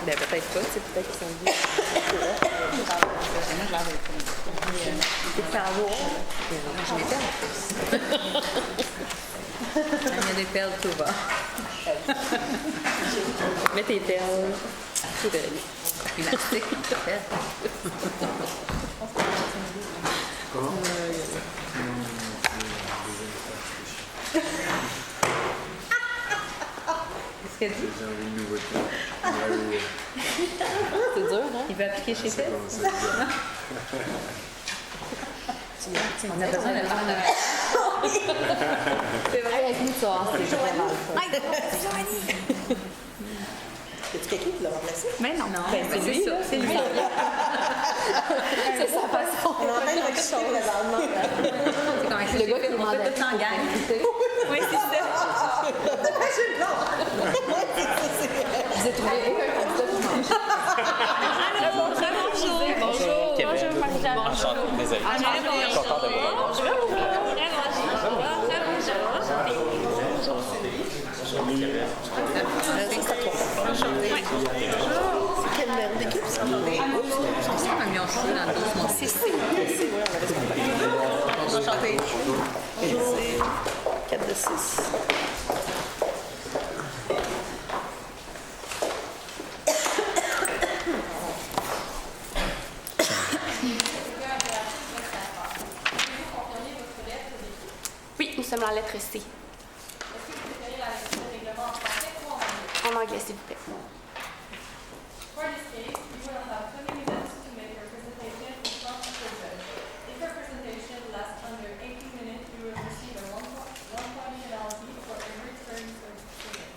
Ben, peut-être pas, c'est peut-être qu'ils sont venus. Moi, je leur ai fait. C'est ça, J'en ai perles. Il y a des perles tout bas. Mets tes perles tout belles. Élastique, perles. Qu'est-ce qu'elle dit? J'ai envie de nouveauté. C'est dur, hein? Il veut appliquer chez Fed? On a besoin de faire de... C'est vrai, avec nous, tu vois, c'est vraiment Est-ce quelqu'un qui l'a remplacé? Mais non, Ben, c'est lui, c'est lui. C'est sa façon. On est en train de recruter présentement. C'est comme Le gars qui on demandait. fait tout en gang. Oui, c'est ça. Vous avez trouvé aucun candidat qui mange. Bonjour, Marie-Jeanne. Enchanté, désolé. Content de vous revoir. Quel numéro d'équipe ça? On a mis en chaud dans le dos. C'est C. Enchanté. Bonjour. 4 de 6. Oui, nous sommes la lettre C. En anglais, s'il vous plaît. For this case, you will have 20 minutes to make your presentation in front of the judge. If your presentation lasts under 18 minutes, you will receive a one-point penalty for every turn student.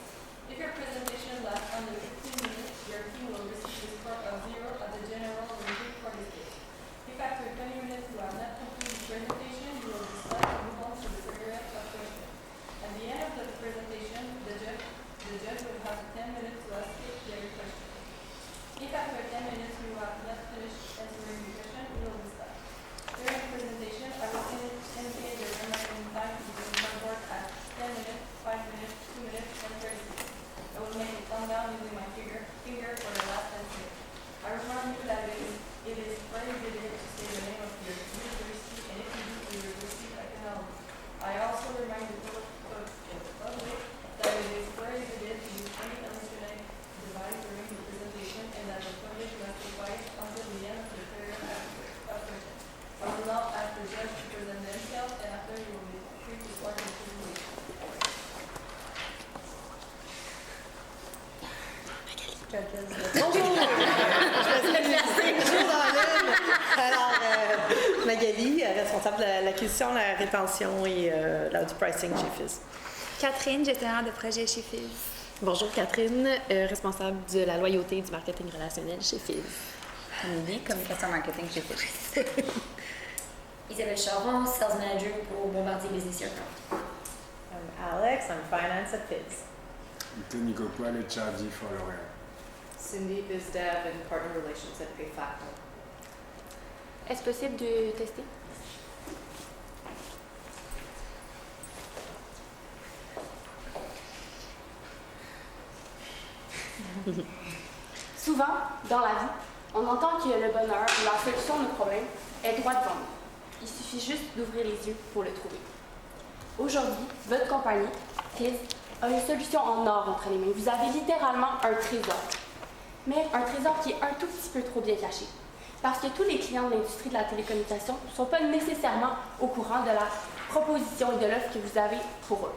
If your presentation lasts under 15 minutes, your team will receive a score of 0 at the general review for this case. If after 20 minutes you have not completed the presentation, you will be stuck and move on to the period of question. At the end of the presentation, the judge will have 10 minutes to ask every question. If after 10 minutes you have not finished answering the question, you will be stopped. During the presentation, I will indicate the remaining time between one word at 10 minutes, 5 minutes, 2 minutes, and 30 seconds. I will make a thumb down using my finger for the last 10 seconds. I remind you that it is prohibited to say the name of your university, and if you do, you will receive a penalty. I also remind the public that it is prohibited to use any electronic device during the presentation and that the public must be quiet until the end of the period of question. I will now ask the judge to present themselves, and after you will be free to start the presentation. Bonjour! Je me suis laissée toujours dans l'une. Alors, Magali, responsable de l'acquisition, la rétention et du pricing chez Fizz. Catherine, gestionnaire de projet chez Fizz. Bonjour Catherine, responsable de la loyauté et du marketing relationnel chez Fizz. Amélie, communication marketing chez Fizz. Isabelle Charon, Sales Manager pour Bombardier Business Aircraft. I'm Alex, I'm Finance at Fizz. Tony Copoil, HRD for L'Oréal. Cindy, BizDev and Partner Relations at PayFacto. Est-ce possible de tester? Souvent, dans la vie, on entend que le bonheur ou la solution à nos problèmes est droit devant nous. Il suffit juste d'ouvrir les yeux pour le trouver. Aujourd'hui, votre compagnie, Fizz, a une solution en or entre les mains. Vous avez littéralement un trésor. Mais un trésor qui est un tout petit peu trop bien caché. Parce que tous les clients de l'industrie de la télécommunication ne sont pas nécessairement au courant de la proposition et de l'offre que vous avez pour eux.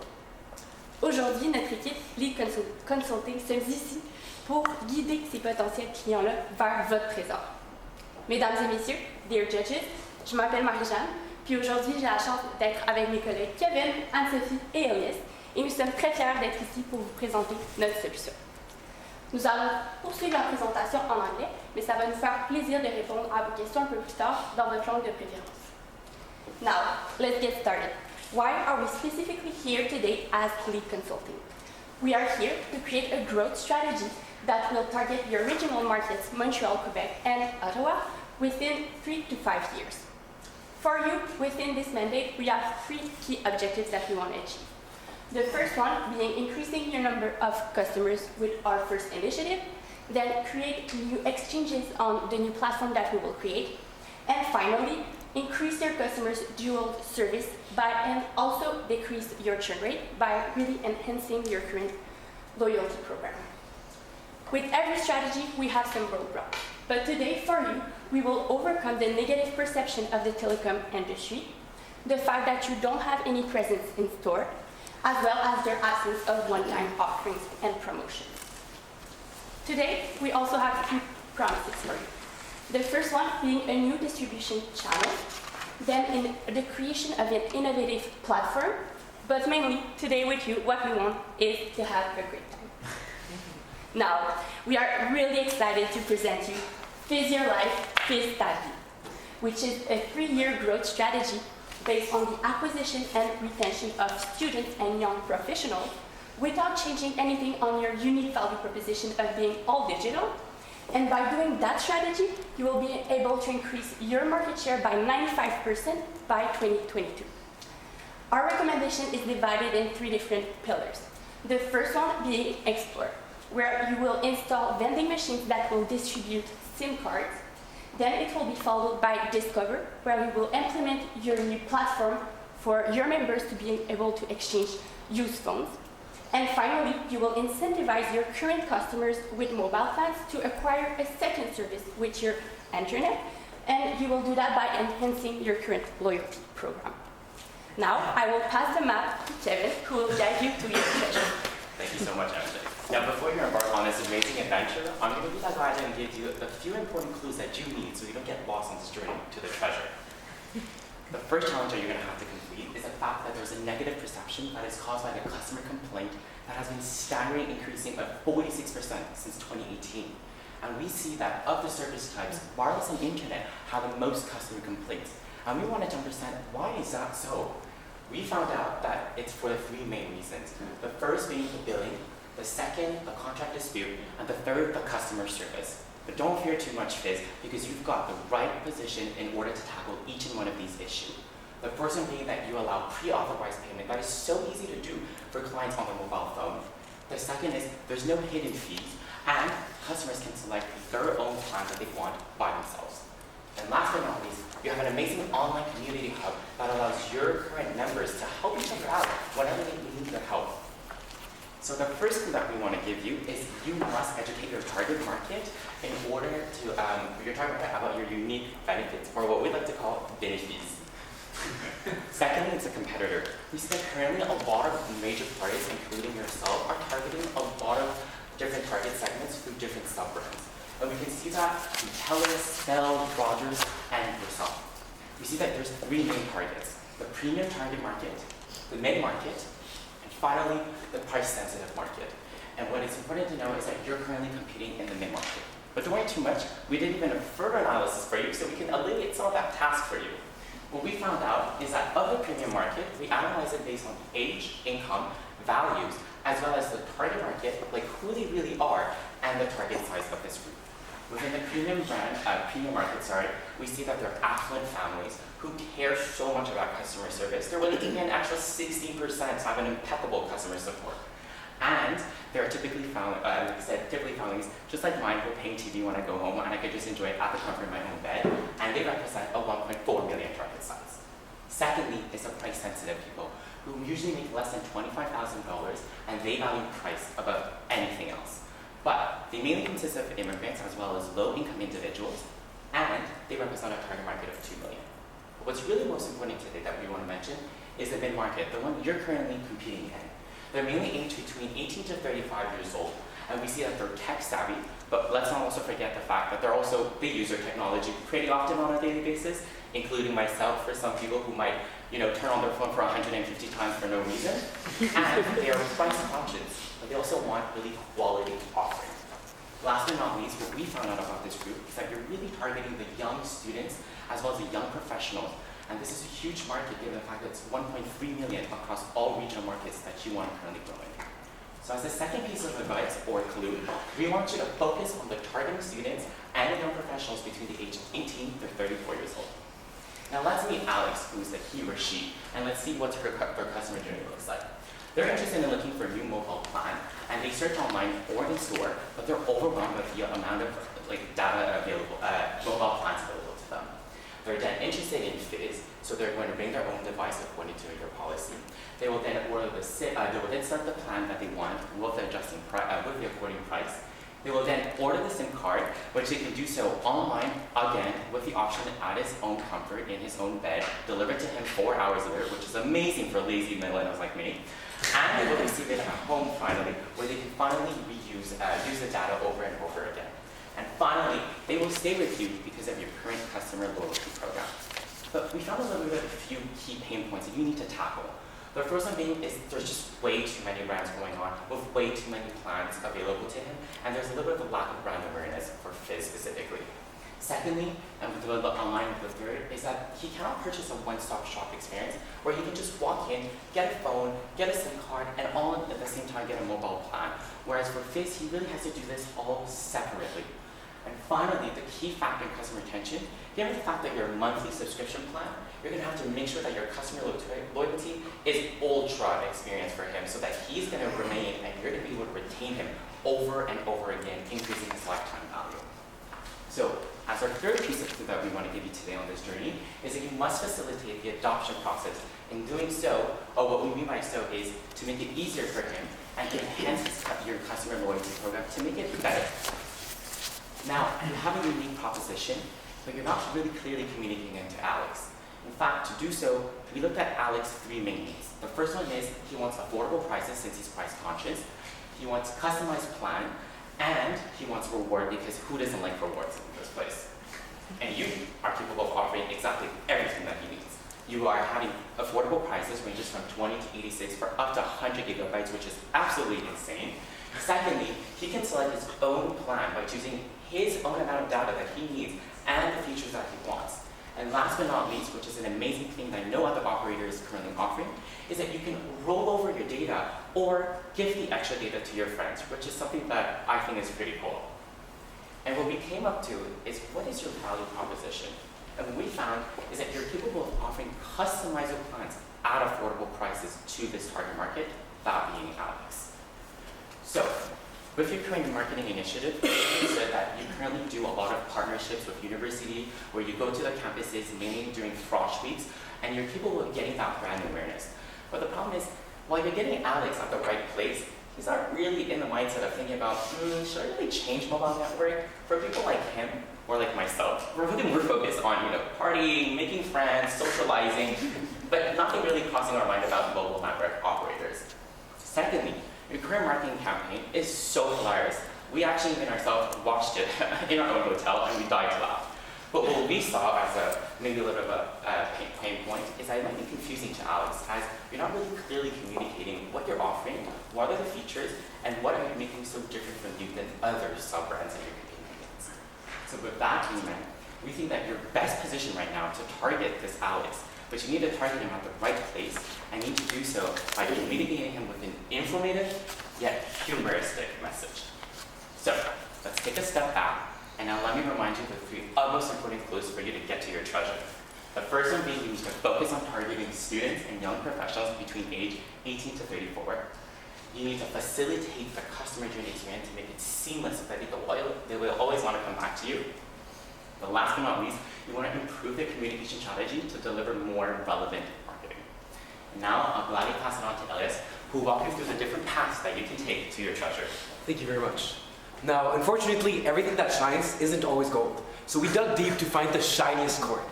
Aujourd'hui, notre équipe Lead Consulting sommes ici pour guider ces potentiels clients-là vers votre trésor. Mesdames et messieurs, dear judges, je m'appelle Marie-Jeanne, puis aujourd'hui, j'ai la chance d'être avec mes collègues Kevin, Anne-Sophie et Elias, et nous sommes très fiers d'être ici pour vous présenter notre solution. Nous allons poursuivre la présentation en anglais, mais ça va nous faire plaisir de répondre à vos questions un peu plus tard dans votre langue de préférence. Now, let's get started. Why are we specifically here today as Lead Consulting? We are here to create a growth strategy that will target your regional markets, Montreal, Quebec, and Ottawa, within 3 to 5 years. For you, within this mandate, we have 3 key objectives that we want to achieve. The first one being increasing your number of customers with our first initiative, then create new exchanges on the new platform that we will create, and finally, increase your customers' dual service and also decrease your churn rate by really enhancing your current loyalty program. With every strategy, we have some roadblocks. But today, for you, we will overcome the negative perception of the telecom industry, the fact that you don't have any presence in store, as well as their absence of one-time offerings and promotions. Today, we also have 3 promises for you. The first one being a new distribution channel, then in the creation of an innovative platform, but mainly today with you, what we want is to have a great time. Now, we are really excited to present you Fizz Your Life, Fizz Ta Vie, which is a 3-year growth strategy based on the acquisition and retention of students and young professionals without changing anything on your unique value proposition of being all digital. And by doing that strategy, you will be able to increase your market share by 95% by 2022. Our recommendation is divided in 3 different pillars. The first one being Explore, where you will install vending machines that will distribute SIM cards. Then it will be followed by Discover, where we will implement your new platform for your members to be able to exchange used phones. And finally, you will incentivize your current customers with mobile plans to acquire a second service with your internet, and you will do that by enhancing your current loyalty program. Now, I will pass the map to Kevin, who will guide you to your treasure. Thank you so much, Ashley. Now, before you embark on this amazing adventure, I'm going to be that guy and give you a few important clues that you need so you don't get lost on this journey to the treasure. The first challenge that you're going to have to complete is the fact that there's a negative perception that is caused by the customer complaint that has been staggering, increasing by 46% since 2018. And we see that of the service types, wireless and internet have the most customer complaints. And we wanted to understand, why is that so? We found out that it's for the 3 main reasons. The first being the billing, the second, the contract dispute, and the third, the customer service. But don't fear too much, Fizz, because you've got the right position in order to tackle each and one of these issues. The first one being that you allow pre-authorized payment. That is so easy to do for clients on the mobile phone. The second is there's no hidden fees, and customers can select their own plan that they want by themselves. And last but not least, you have an amazing online community hub that allows your current members to help each other out whenever they need your help. So the first thing that we want to give you is you must educate your target market in order to your target market about your unique benefits, or what we like to call benefits. Secondly, it's a competitor. We see that currently a lot of major parties, including yourself, are targeting a lot of different target segments through different sub-brands. And we can see that from TELUS, Bell, Rogers, and yourself. We see that there's 3 main targets: the premium target market, the mid-market, and finally, the price-sensitive market. And what is important to know is that you're currently competing in the mid-market. But don't worry too much, we did even a further analysis for you so we can alleviate some of that task for you. What we found out is that of the premium market, we analyze it based on age, income, values, as well as the target market, like who they really are, and the target size of this group. Within the premium market, we see that they're affluent families who care so much about customer service. They're willing to pay an extra 16% to have an impeccable customer support. And they're typically families just like mine who are paying TV when I go home, and I could just enjoy it at the comfort of my own bed, and they represent a 1.4 million target size. Secondly is the price-sensitive people who usually make less than $25,000, and they value price above anything else. But they mainly consist of immigrants as well as low-income individuals, and they represent a target market of 2 million. But what's really most important today that we want to mention is the mid-market, the one you're currently competing in. They're mainly aged between 18 to 35 years old, and we see that they're tech-savvy, but let's not also forget the fact that they use their technology pretty often on a daily basis, including myself, for some people who might turn on their phone for 150 times for no reason. And they are price conscious, but they also want really quality offerings. Last but not least, what we found out about this group is that you're really targeting the young students as well as the young professionals. And this is a huge market given the fact that it's 1.3 million across all regional markets that you want to currently grow in. So as a second piece of advice or clue, we want you to focus on the targeting students and the young professionals between the age of 18 to 34 years old. Now let's meet Alex, who's the he or she, and let's see what her customer journey looks like. They're interested in looking for a new mobile plan, and they search online or in store, but they're overwhelmed with the amount of data available, mobile plans available to them. They're then interested in Fizz, so they're going to bring their own device according to your policy. They will then select the plan that they want with the according price. They will then order the SIM card, which they can do so online, again, with the option at his own comfort, in his own bed, delivered to him 4 hours later, which is amazing for lazy millennials like me. And they will receive it at home finally, where they can finally use the data over and over again. And finally, they will stay with you because of your current customer loyalty program. But we found a few key pain points that you need to tackle. The first one being is there's just way too many brands going on with way too many plans available to him, and there's a little bit of a lack of brand awareness for Fizz specifically. Secondly, and with the online with the third, is that he cannot purchase a one-stop shop experience where he can just walk in, get a phone, get a SIM card, and all at the same time get a mobile plan. Whereas for Fizz, he really has to do this all separately. And finally, the key factor in customer retention, given the fact that you're a monthly subscription plan, you're going to have to make sure that your customer loyalty is ultra experience for him so that he's going to remain and you're going to be able to retain him over and over again, increasing his lifetime value. So, as our third piece of food that we want to give you today on this journey is that you must facilitate the adoption process. In doing so, what we mean by so is to make it easier for him and to enhance your customer loyalty program to make it better. Now, you have a unique proposition, but you're not really clearly communicating it to Alex. In fact, to do so, we looked at Alex's 3 main needs. The first one is he wants affordable prices since he's price conscious. He wants a customized plan, and he wants reward because who doesn't like rewards in the first place? And you are capable of offering exactly everything that he needs. You are having affordable prices ranges from 20 to 86 for up to 100 gigabytes, which is absolutely insane. Secondly, he can select his own plan by choosing his own amount of data that he needs and the features that he wants. And last but not least, which is an amazing thing that no other operator is currently offering, is that you can roll over your data or give the extra data to your friends, which is something that I think is pretty cool. And what we came up to is what is your value proposition? And what we found is that you're capable of offering customizable plans at affordable prices to this target market, that being Alex. So, with your current marketing initiative, you said that you currently do a lot of partnerships with university, where you go to the campuses mainly during Frosh weeks, and you're capable of getting that brand awareness. But the problem is, while you're getting Alex at the right place, he's not really in the mindset of thinking about, should I really change mobile network? For people like him, or like myself, we're focused on, partying, making friends, socializing, but nothing really crossing our mind about mobile network operators. Secondly, your current marketing campaign is so hilarious. We actually even ourselves watched it in our own hotel and we died to laugh. But what we saw as maybe a little bit of a pain point is that it might be confusing to Alex, as you're not really clearly communicating what you're offering, what are the features, and what are making so different from you than other sub-brands that you're competing against. So with that in mind, we think that your best position right now to target this Alex, but you need to target him at the right place, and need to do so by communicating him with an informative yet humoristic message. So let's take a step back, and now let me remind you of the 3 utmost important clues for you to get to your treasure. The first one being you need to focus on targeting students and young professionals between age 18 to 34. You need to facilitate the customer journey experience to make it seamless so that they will always want to come back to you. But last but not least, you want to improve the communication strategy to deliver more relevant marketing. And now, I'll gladly pass it on to Elias, who will walk you through the different paths that you can take to your treasure. Thank you very much. Now, unfortunately, everything that shines isn't always gold. So we dug deep to find the shiniest coin.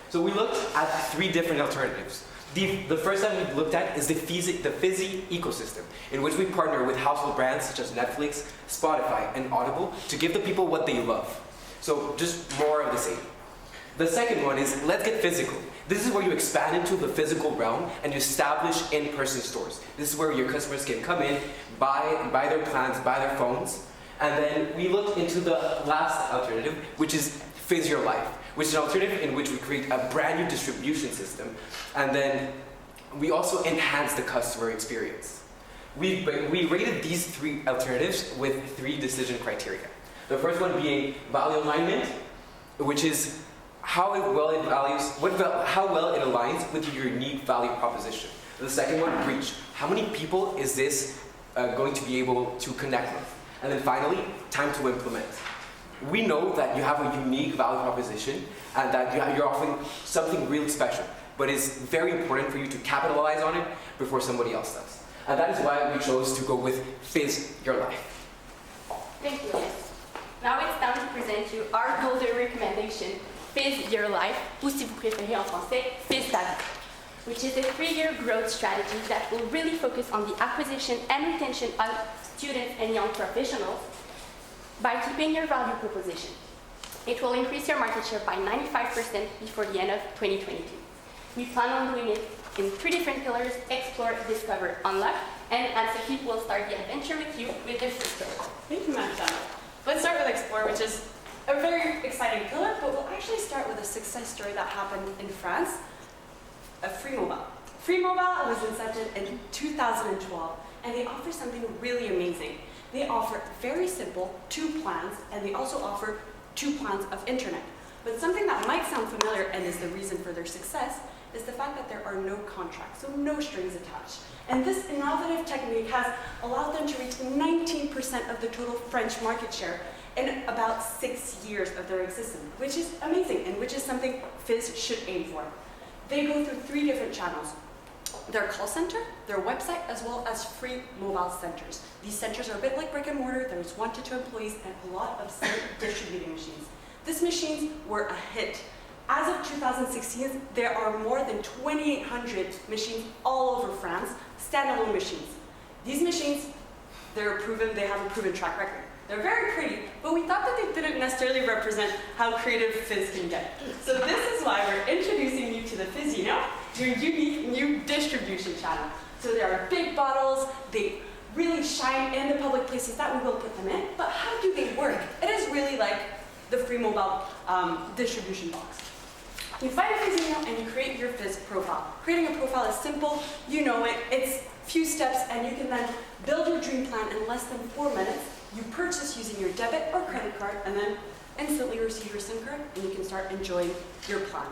So we looked at 3 different alternatives. The first that we looked at is the Fizzy ecosystem, in which we partner with household brands such as Netflix, Spotify, and Audible to give the people what they love. So just more of the same. The second one is let's get physical. This is where you expand into the physical realm and you establish in-person stores. This is where your customers can come in, buy their plans, buy their phones. And then we looked into the last alternative, which is Fizz Your Life, which is an alternative in which we create a brand new distribution system. And then we also enhance the customer experience. We rated these 3 alternatives with 3 decision criteria. The first one being value alignment, which is how well it aligns with your unique value proposition. The second one, reach. How many people is this going to be able to connect with? And then finally, time to implement. We know that you have a unique value proposition and that you're offering something really special, but it's very important for you to capitalize on it before somebody else does. And that is why we chose to go with Fizz Your Life. Thank you, Liz. Now it's time to present you our golden recommendation, Fizz Your Life, ou si vous préférez en français, Fizz ta vie, which is a 3-year growth strategy that will really focus on the acquisition and retention of students and young professionals by keeping your value proposition. It will increase your market share by 95% before the end of 2022. We plan on doing it in 3 different pillars: explore, discover, unlock, and Anne-Sophie will start the adventure with you with the first pillar. Thank you, Madame. Let's start with explore, which is a very exciting pillar, but we'll actually start with a success story that happened in France, Free Mobile. Free Mobile was incepted in 2012, and they offer something really amazing. They offer very simple 2 plans, and they also offer 2 plans of internet. But something that might sound familiar and is the reason for their success is the fact that there are no contracts, so no strings attached. And this innovative technique has allowed them to reach 19% of the total French market share in about 6 years of their existence, which is amazing and which is something Fizz should aim for. They go through 3 different channels: their call center, their website, as well as free mobile centers. These centers are a bit like brick and mortar. There's 1 to 2 employees and a lot of distributing machines. These machines were a hit. As of 2016, there are more than 2,800 machines all over France, standalone machines. These machines, they have a proven track record. They're very pretty, but we thought that they didn't necessarily represent how creative Fizz can get. So this is why we're introducing you to the Fizzino, your unique new distribution channel. So there are big bottles, they really shine in the public places that we will put them in, but how do they work? It is really like the Free Mobile distribution box. You find a Fizzino and you create your Fizz profile. Creating a profile is simple, you know it, it's few steps, and you can then build your dream plan in less than 4 minutes. You purchase using your debit or credit card, and then instantly receive your SIM card, and you can start enjoying your plan.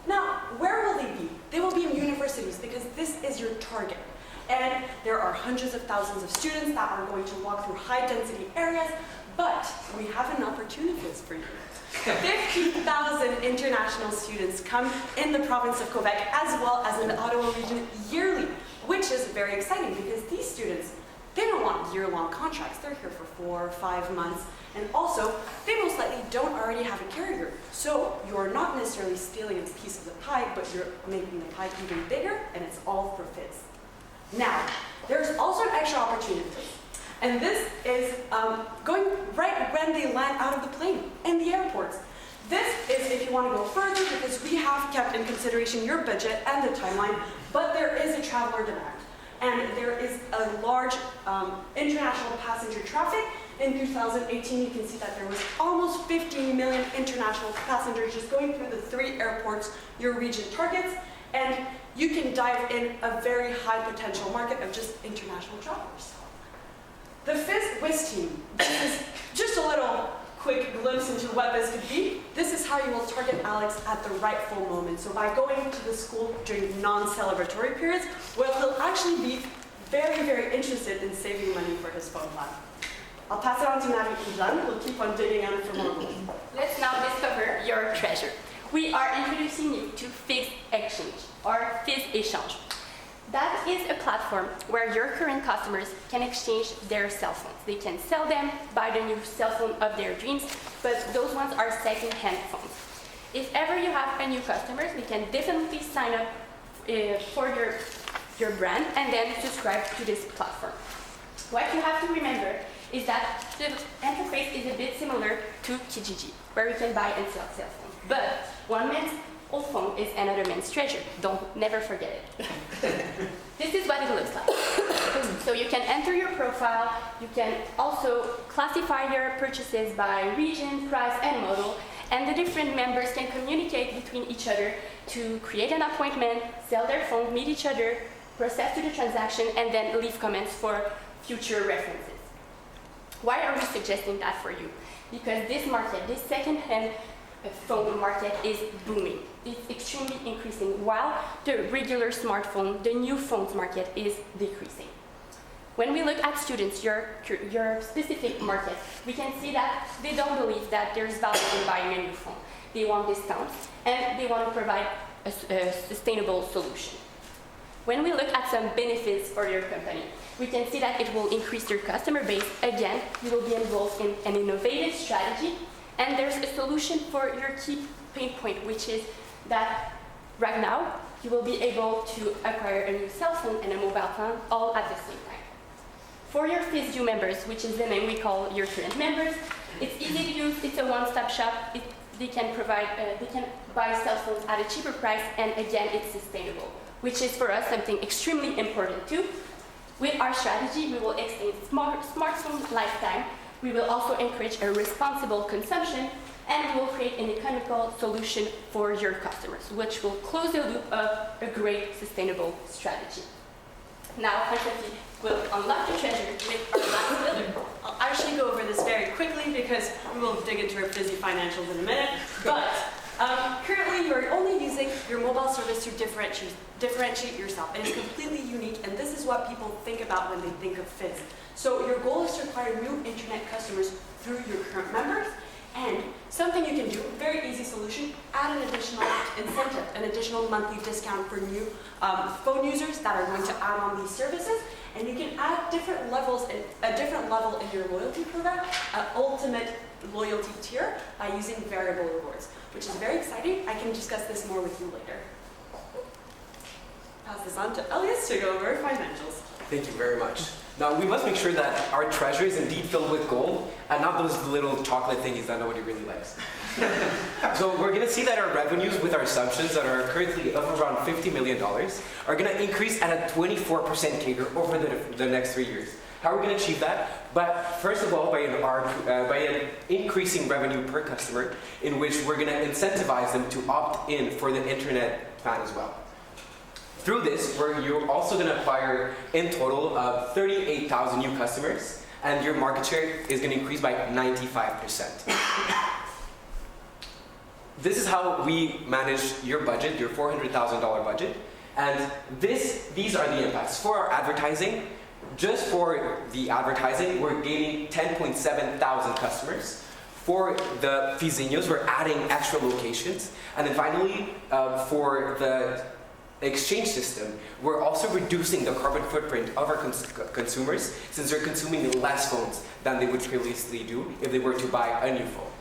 Now, where will they be? They will be in universities, because this is your target. And there are hundreds of thousands of students that are going to walk through high-density areas, but we have an opportunity for you. 50,000 international students come in the province of Quebec, as well as in the Ottawa region yearly, which is very exciting because these students, they don't want year-long contracts. They're here for 4 or 5 months. And also, they most likely don't already have a carrier. So you're not necessarily stealing a piece of the pie, but you're making the pie even bigger, and it's all for Fizz. Now, there's also an extra opportunity. And this is going right when they land out of the plane in the airports. This is if you want to go further, because we have kept in consideration your budget and the timeline, but there is a traveler demand. And there is a large international passenger traffic. In 2018, you can see that there was almost 15 million international passengers just going through the 3 airports your region targets. And you can dive in a very high potential market of just international travelers. The Fizz team, this is just a little quick glimpse into what this could be. This is how you will target Alex at the rightful moment. So by going to the school during non-celebratory periods, well, he'll actually be very, very interested in saving money for his phone plan. I'll pass it on to Marie and Jeanne. We'll keep on digging out for more. Let's now discover your treasure. We are introducing you to Fizz Exchange, or Fizz Échange. That is a platform where your current customers can exchange their cell phones. They can sell them, buy the new cell phone of their dreams, but those ones are second-hand phones. If ever you have a new customer, they can definitely sign up for your brand and then subscribe to this platform. What you have to remember is that the interface is a bit similar to Kijiji, where you can buy and sell cell phones. But one man's old phone is another man's treasure. Never forget it. This is what it looks like. So you can enter your profile. You can also classify your purchases by region, price, and model. And the different members can communicate between each other to create an appointment, sell their phone, meet each other, process to the transaction, and then leave comments for future references. Why are we suggesting that for you? Because this market, this second-hand phone market is booming. It's extremely increasing, while the regular smartphone, the new phones market is decreasing. When we look at students, your specific market, we can see that they don't believe that there's value in buying a new phone. They want discounts, and they want to provide a sustainable solution. When we look at some benefits for your company, we can see that it will increase your customer base. Again, you will be involved in an innovative strategy, and there's a solution for your key pain point, which is that right now, you will be able to acquire a new cell phone and a mobile phone all at the same time. For your FISU members, which is the name we call your current members, it's easy to use, it's a one-stop shop. They can buy cell phones at a cheaper price, and again, it's sustainable, which is for us something extremely important too. With our strategy, we will extend smartphone lifetime. We will also encourage a responsible consumption, and we will create an economical solution for your customers, which will close the loop of a great sustainable strategy. Now, Sophie will unlock the treasure with our last builder. I'll actually go over this very quickly because we will dig into our busy financials in a minute. But currently, you're only using your mobile service to differentiate yourself. It is completely unique, and this is what people think about when they think of Fizz. So your goal is to acquire new internet customers through your current members. And something you can do, very easy solution, add an additional incentive, an additional monthly discount for new phone users that are going to add on these services. And you can add different levels, a different level in your loyalty program, an ultimate loyalty tier by using variable rewards, which is very exciting. I can discuss this more with you later. Pass this on to Elias to go over financials. Thank you very much. Now, we must make sure that our treasure is indeed filled with gold and not those little chocolate thingies that nobody really likes. So we're going to see that our revenues with our assumptions that are currently of around $50 million are going to increase at a 24% CAGR over the next 3 years. How are we going to achieve that? But first of all, by an increasing revenue per customer, in which we're going to incentivize them to opt in for the internet plan as well. Through this, you're also going to acquire, in total, 38,000 new customers, and your market share is going to increase by 95%. This is how we manage your budget, your $400,000 budget, and these are the impacts. For our advertising, just for the advertising, we're gaining 10.7 thousand customers. For the Fizinhos, we're adding extra locations, and then finally, for the exchange system, we're also reducing the carbon footprint of our consumers, since they're consuming less phones than they would previously do if they were to buy a new phone.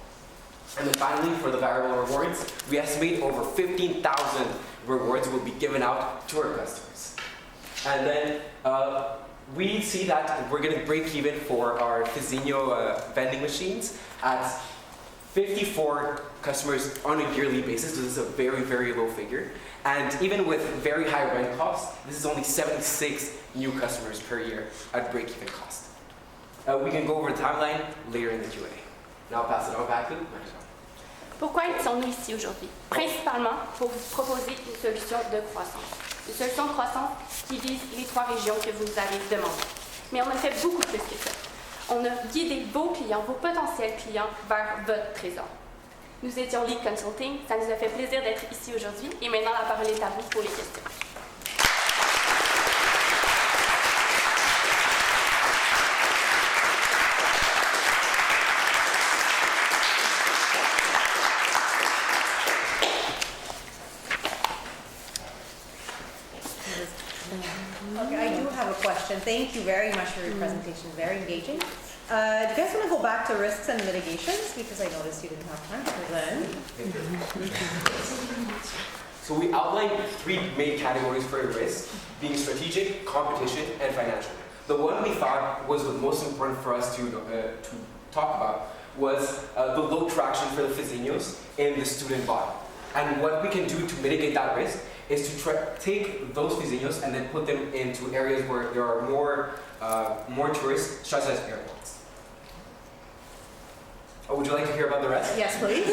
And then finally, for the variable rewards, we estimate over 15,000 rewards will be given out to our customers. And then we see that we're going to break even for our Fizinho vending machines at 54 customers on a yearly basis. So this is a very, very low figure. And even with very high rent costs, this is only 76 new customers per year at break-even cost. We can go over the timeline later in the Q&A. Now I'll pass it on back to Marie-Jeanne. Pourquoi sommes-nous ici aujourd'hui? Principalement pour vous proposer une solution de croissance. Une solution de croissance qui vise les 3 régions que vous avez demandées. Mais on a fait beaucoup plus que ça. On a guidé vos clients, vos potentiels clients, vers votre trésor. Nous étions Lead Consulting, ça nous a fait plaisir d'être ici aujourd'hui et maintenant la parole est à vous pour les questions. Okay, I do have a question. Thank you very much for your presentation. Very engaging. Do you guys want to go back to risks and mitigations? Because I noticed you didn't have time for them. So we outlined 3 main categories for risk, being strategic, competition, and financial. The one we thought was the most important for us to talk about was the low traction for the Fizinhos in the student body. And what we can do to mitigate that risk is to take those Fizinhos and then put them into areas where there are more tourists, such as airports. Oh, would you like to hear about the rest? Yes, please.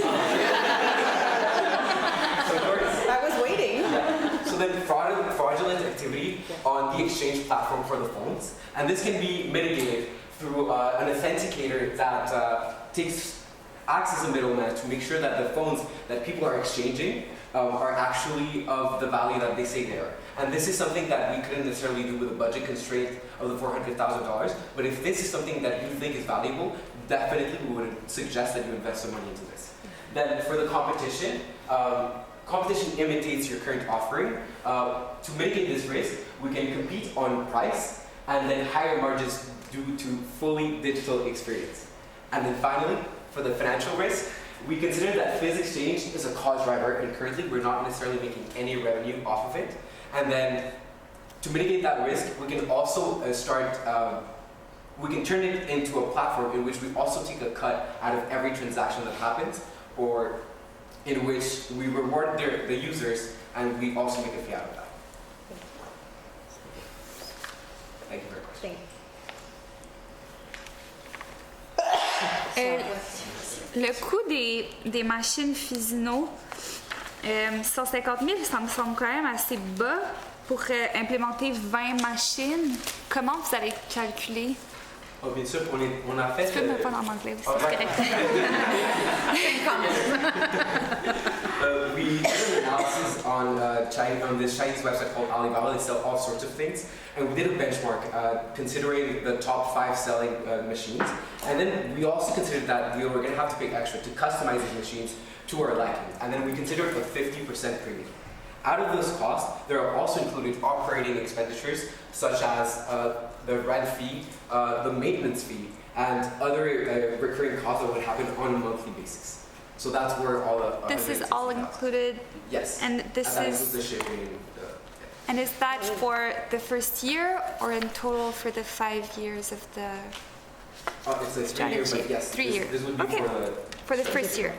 I was waiting. Yeah. So then fraudulent activity on the exchange platform for the phones. And this can be mitigated through an authenticator that takes acts as a middleman to make sure that the phones that people are exchanging are actually of the value that they say they are. And this is something that we couldn't necessarily do with a budget constraint of the $400,000, but if this is something that you think is valuable, definitely we would suggest that you invest some money into this. Then for the competition, competition imitates your current offering. To mitigate this risk, we can compete on price and then higher margins due to fully digital experience. And then finally, for the financial risk, we consider that Fizz Exchange is a cost driver, and currently we're not necessarily making any revenue off of it. And then to mitigate that risk, we can also we can turn it into a platform in which we also take a cut out of every transaction that happens, or in which we reward the users and we also make a fee out of that. Thank you very much. Thank Le coût des machines Fizino, 150 000, ça me semble quand même assez bas pour implémenter 20 machines. Comment vous allez calculer? Oh, bien sûr, on a fait... Tu peux me parler en anglais aussi, c'est correct. We did an analysis on this Chinese website called Alibaba. They sell all sorts of things. And we did a benchmark considering the top 5 selling machines. And then we also considered that we were going to have to pay extra to customize these machines to our liking. And then we considered a 50% premium. Out of those costs, there are also included operating expenditures such as the rent fee, the maintenance fee, and other recurring costs that would happen on a monthly basis. So that's where all the... This is all included? Yes. And this is the shipping. And is that for the first year or in total for the 5 years of the it's a 3 year, but yes. 3 years. This would be okay. For the first year?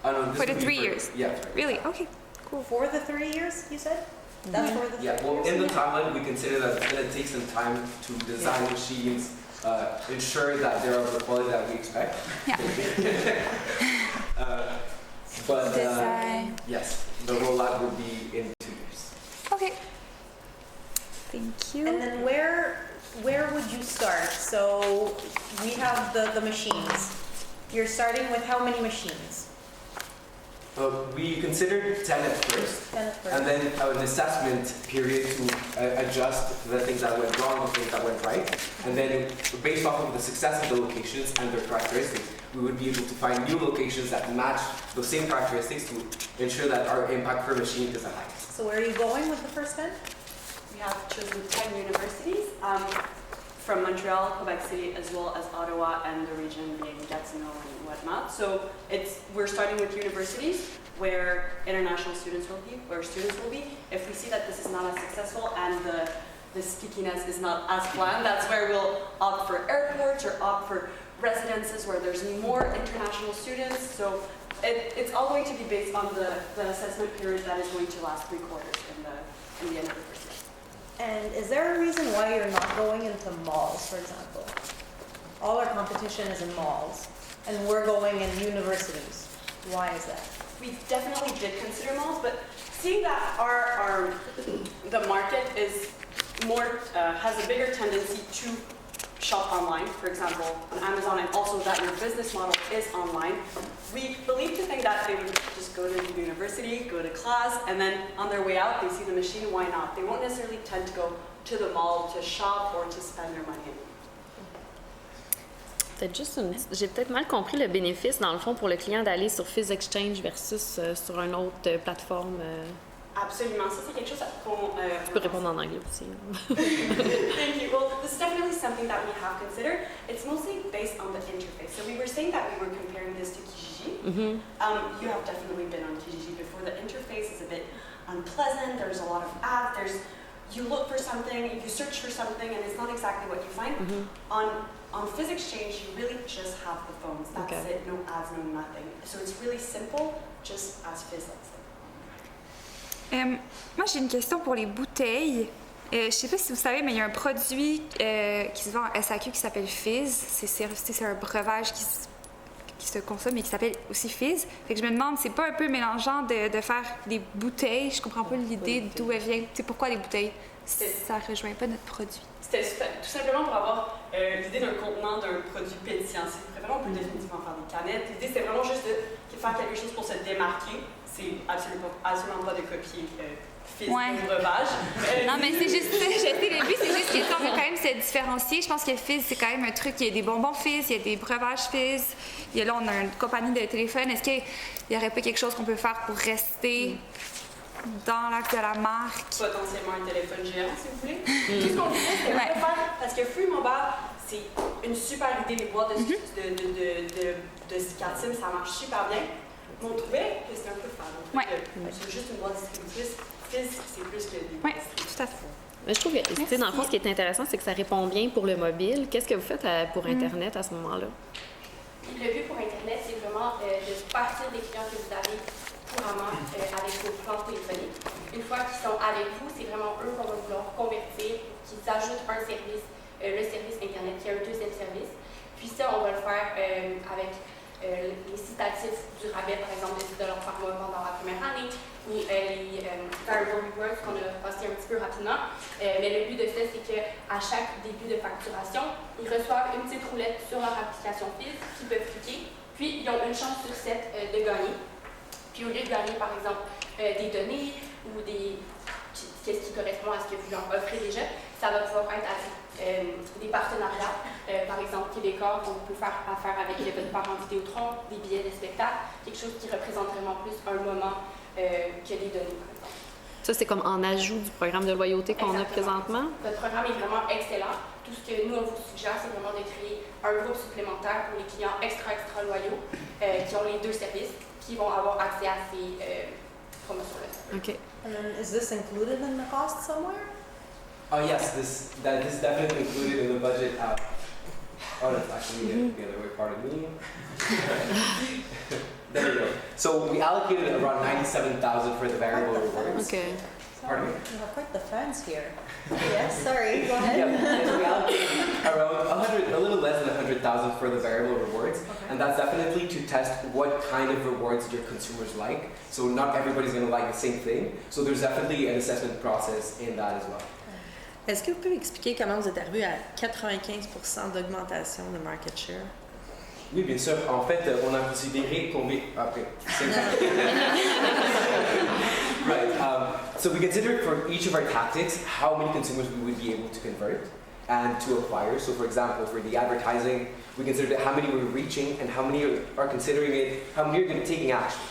No, for the 3 years? Yeah. Really? Okay. Cool. For the 3 years, you said? That's for the 3 years? Yeah, well, in the timeline, we consider that it's going to take some time to design machines, ensure that they're of the quality that we expect. Yeah. But yes, the rollout will be in 2 years. Okay. Thank you. And then where would you start? So we have the machines. You're starting with how many machines? We considered 10 at first, 10 at first. And then an assessment period to adjust the things that went wrong, the things that went right. And then based off of the success of the locations and their characteristics, we would be able to find new locations that match those same characteristics to ensure that our impact per machine is the highest. So where are you going with the first 10? We have chosen 10 universities from Montreal, Quebec City, as well as Ottawa and the region being Gatineau and whatnot. So we're starting with universities where international students will be, where students will be. If we see that this is not as successful and the stickiness is not as planned, that's where we'll opt for airports or opt for residences where there's more international students. So it's all going to be based on the assessment period that is going to last 3 quarters in the end of the first year. And is there a reason why you're not going into malls, for example? All our competition is in malls, and we're going in universities. Why is that? We definitely did consider malls, but seeing that the market is more has a bigger tendency to shop online, for example, on Amazon, and also that your business model is online, we believe to think that they would just go to the university, go to class, and then on their way out, they see the machine, why not? They won't necessarily tend to go to the mall to shop or to spend their money. J'ai peut-être mal compris le bénéfice, dans le fond, pour le client d'aller sur Fizz Exchange versus sur une autre plateforme. Absolument, ça c'est quelque chose qu'on... Tu peux répondre en anglais aussi. Thank you. Well, this is definitely something that we have considered. It's mostly based on the interface. So we were saying that we were comparing this to Kijiji. Mm-hmm. You have definitely been on Kijiji before. The interface is a bit unpleasant. There's a lot of ads. You look for something, you search for something, and it's not exactly what you find. Mm-hmm. On Fizz Exchange, you really just have the phones. That's it. No ads, no nothing. So it's really simple, just as Fizz likes it. Moi, j'ai une question pour les bouteilles. Je ne sais pas si vous savez, mais il y a un produit qui se vend en SAQ qui s'appelle Fizz. C'est un breuvage qui qui se consomme et qui s'appelle aussi Fizz. Fait que je me demande, c'est pas un peu mélangeant de faire des bouteilles? Je comprends pas l'idée d'où elle vient. C'est pourquoi les bouteilles? Ça rejoint pas notre produit. C'était tout simplement pour avoir l'idée d'un contenant d'un produit pétillant. Si vous préférez, on peut définitivement faire des canettes. L'idée, c'est vraiment juste de faire quelque chose pour se démarquer. C'est absolument pas de copier Fizz du breuvage. Non, mais c'est juste ça. Je sais, le but, c'est juste question de quand même se différencier. Je pense que Fizz, c'est quand même un truc. Il y a des bonbons Fizz, il y a des breuvages Fizz. Là, on a une compagnie de téléphone. Est-ce qu'il n'y aurait pas quelque chose qu'on peut faire pour rester dans l'acte de la marque? Potentiellement un téléphone géant, si vous voulez. Tout ce qu'on disait, c'est qu'on peut faire, parce que Free Mobile, c'est une super idée, les boîtes de SICATIM, ça marche super bien. Mais on trouvait que c'était un peu fade. C'est juste une boîte distributrice. Fizz, c'est plus que des boîtes distributrices. Tout à fait. Mais je trouve que, tu sais, dans le fond, ce qui est intéressant, c'est que ça répond bien pour le mobile. Qu'est-ce que vous faites pour Internet à ce moment-là? Le but pour Internet, c'est vraiment de partir des clients que vous avez couramment avec vos plans téléphoniques. Une fois qu'ils sont avec vous, c'est vraiment eux qu'on va vouloir convertir, qu'ils ajoutent un service, le service Internet, qui est un deuxième service. Puis ça, on va le faire avec les citatifs du rabais, par exemple, de $10 par mois pendant la première année, ou les variable rewards qu'on a passé un petit peu rapidement. Mais le but de ça, c'est qu'à chaque début de facturation, ils reçoivent une petite roulette sur leur application Fizz qu'ils peuvent cliquer, puis ils ont une chance sur 7 de gagner. Puis au lieu de gagner, par exemple, des données ou qu'est-ce qui correspond à ce que vous leur offrez déjà, ça va pouvoir être des partenariats. Par exemple, Québécois, on peut faire affaire avec votre parent Vidéotron, des billets de spectacle, quelque chose qui représente vraiment plus un moment que les données, par exemple. Ça, c'est comme en ajout du programme de loyauté qu'on a présentement? Votre programme est vraiment excellent. Tout ce que nous, on vous suggère, c'est vraiment de créer un groupe supplémentaire pour les clients extra loyaux qui ont les deux services, qui vont avoir accès à ces promotions-là. OK. Is this included in the cost somewhere? Oh yes, this is definitely included in the budget. Oh, that's actually the other way. Pardon me. There we go. So we allocated around 97,000 for the variable rewards. Okay. Pardon me? You have quite the fans here. Yes, sorry, go ahead. Yeah, we allocated around a little less than 100,000 for the variable rewards, and that's definitely to test what kind of rewards your consumers like. So not everybody's going to like the same thing. So there's definitely an assessment process in that as well. Est-ce que vous pouvez expliquer comment vous êtes arrivé à 95% d'augmentation de market share? Oui, bien sûr. En fait, on a considéré combien... Okay. Right. So we considered for each of our tactics how many consumers we would be able to convert and to acquire. So for example, for the advertising, we considered how many we're reaching and how many are considering it, how many are taking action.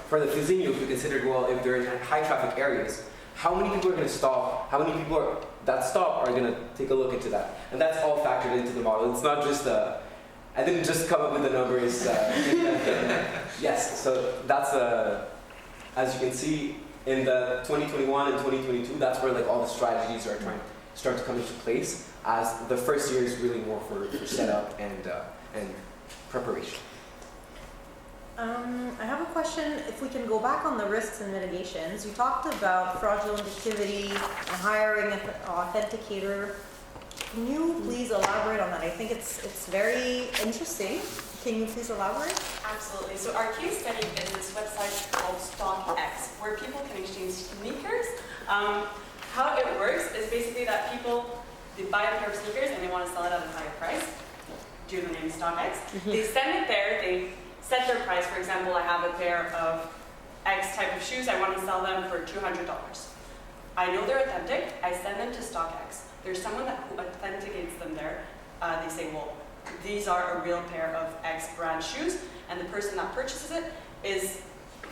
For the Fizzinhos, we considered, well, if they're in high traffic areas, how many people are going to stop? How many people that stop are going to take a look into that? And that's all factored into the model. It's not just I didn't just come up with the numbers. Yes, so that's as you can see in the 2021 and 2022, that's where like all the strategies are trying to start to come into place. As the first year is really more for setup and preparation. I have a question. If we can go back on the risks and mitigations, you talked about fraudulent activity and hiring an authenticator. Can you please elaborate on that? I think it's very interesting. Can you please elaborate? Absolutely. So our case study is this website called StockX, where people can exchange sneakers. How it works is basically that people, they buy a pair of sneakers and they want to sell it at a higher price, due to the name StockX. They send it there, they set their price. For example, I have a pair of X type of shoes, I want to sell them for $200. I know they're authentic, I send them to StockX. There's someone who authenticates them there. They say, well, these are a real pair of X brand shoes, and the person that purchases it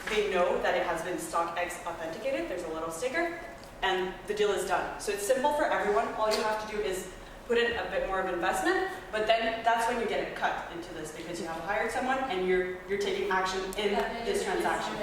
they know that it has been StockX authenticated. There's a little sticker, and the deal is done. So it's simple for everyone. All you have to do is put in a bit more of investment, but then that's when you get a cut into this, because you have hired someone and you're taking action in this transaction.